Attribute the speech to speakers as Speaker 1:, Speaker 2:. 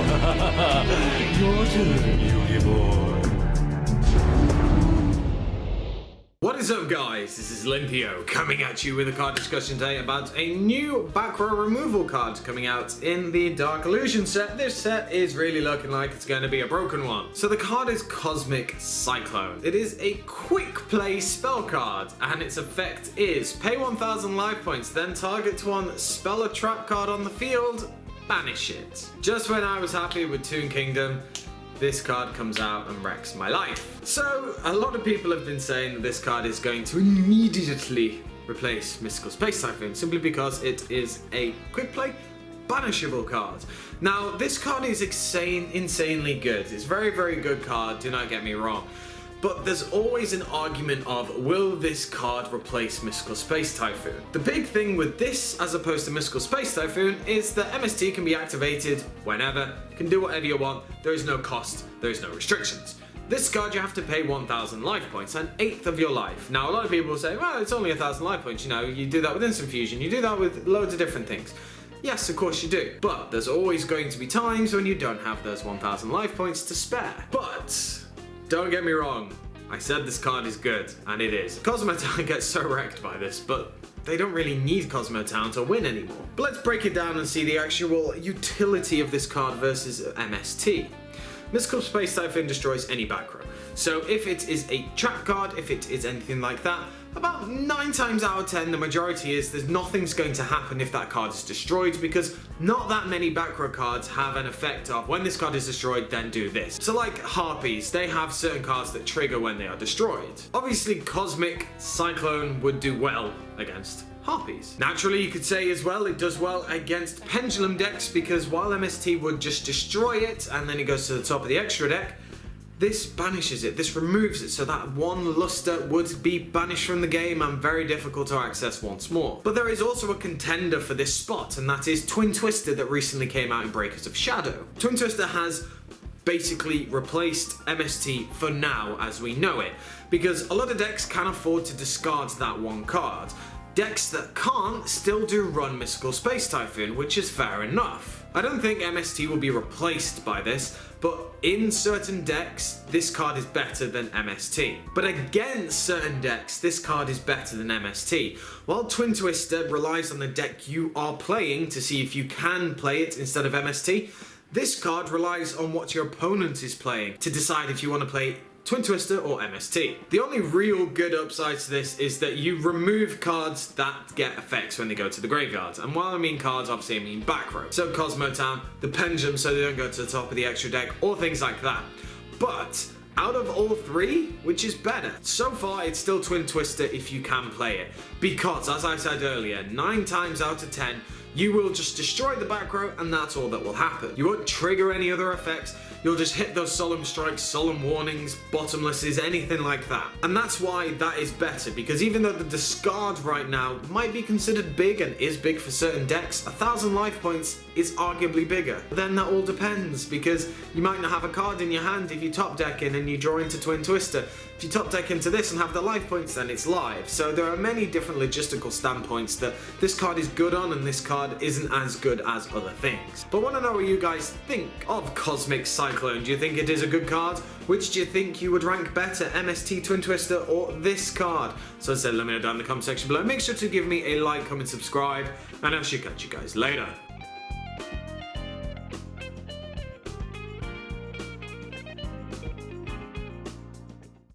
Speaker 1: Your turn, Yugi boy.
Speaker 2: What is up, guys? This is Limpio coming at you with a card discussion today about a new back row removal card coming out in the Dark Illusion set. This set is really looking like it's going to be a broken one. So the card is Cosmic Cyclone. It is a quick play spell card, and its effect is pay 1000 life points, then target one, spell a trap card on the field, banish it. Just when I was happy with Toon Kingdom, this card comes out and wrecks my life. So, a lot of people have been saying that this card is going to immediately replace Mystical Space Typhoon, simply because it is a quick play, banishable card. Now, this card is insanely good. It's a very, very good card, do not get me wrong. But there's always an argument of, will this card replace Mystical Space Typhoon? The big thing with this, as opposed to Mystical Space Typhoon, is that MST can be activated whenever, can do whatever you want, there is no cost, there is no restrictions. This card you have to pay 1000 life points, an eighth of your life. Now a lot of people will say, well, it's only 1000 life points, you know, you do that with Instant Fusion, you do that with loads of different things. Yes, of course you do, but there's always going to be times when you don't have those 1000 life points to spare. But don't get me wrong, I said this card is good, and it is. Cosmotown gets so wrecked by this, but they don't really need Cosmotown to win anymore. But let's break it down and see the actual utility of this card versus MST. Mystical Space Typhoon destroys any back row. So if it is a trap card, if it is anything like that, about 9 times out of 10 the majority is there's nothing's going to happen if that card is destroyed, because not that many back row cards have an effect of when this card is destroyed then do this. So like Harpies, they have certain cards that trigger when they are destroyed. Obviously Cosmic Cyclone would do well against Harpies. Naturally, you could say as well it does well against Pendulum decks, because while MST would just destroy it and then it goes to the top of the extra deck, this banishes it, this removes it, so that one luster would be banished from the game and very difficult to access once more. But there is also a contender for this spot, and that is Twin Twister that recently came out in Breakers of Shadow. Twin Twister has basically replaced MST for now as we know it, because a lot of decks can afford to discard that one card. Decks that can't still do run Mystical Space Typhoon, which is fair enough. I don't think MST will be replaced by this, but in certain decks, this card is better than MST. But against certain decks, this card is better than MST. While Twin Twister relies on the deck you are playing to see if you can play it instead of MST, this card relies on what your opponent is playing to decide if you want to play Twin Twister or MST. The only real good upside to this is that you remove cards that get effects when they go to the graveyard. And while I mean cards, obviously I mean back row. So Cosmotown, the Pendulum so they don't go to the top of the extra deck, or things like that. But out of all three, which is better? So far, it's still Twin Twister if you can play it. Because, as I said earlier, 9 times out of 10, you will just destroy the back row and that's all that will happen. You won't trigger any other effects, you'll just hit those solemn strikes, solemn warnings, bottomlesses, anything like that. And that's why that is better, because even though the discard right now might be considered big and is big for certain decks, 1000 life points is arguably bigger. But then that all depends, because you might not have a card in your hand if you top deck in and you draw into Twin Twister. If you top deck into this and have the life points, then it's live. So there are many different logistical standpoints that this card is good on and this card isn't as good as other things. But I want to know what you guys think of Cosmic Cyclone. Do you think it is a good card? Which do you think you would rank better, MST, Twin Twister, or this card? So as I said, let me know down in the comment section below. Make sure to give me a like, comment, subscribe, and I shall catch you guys later.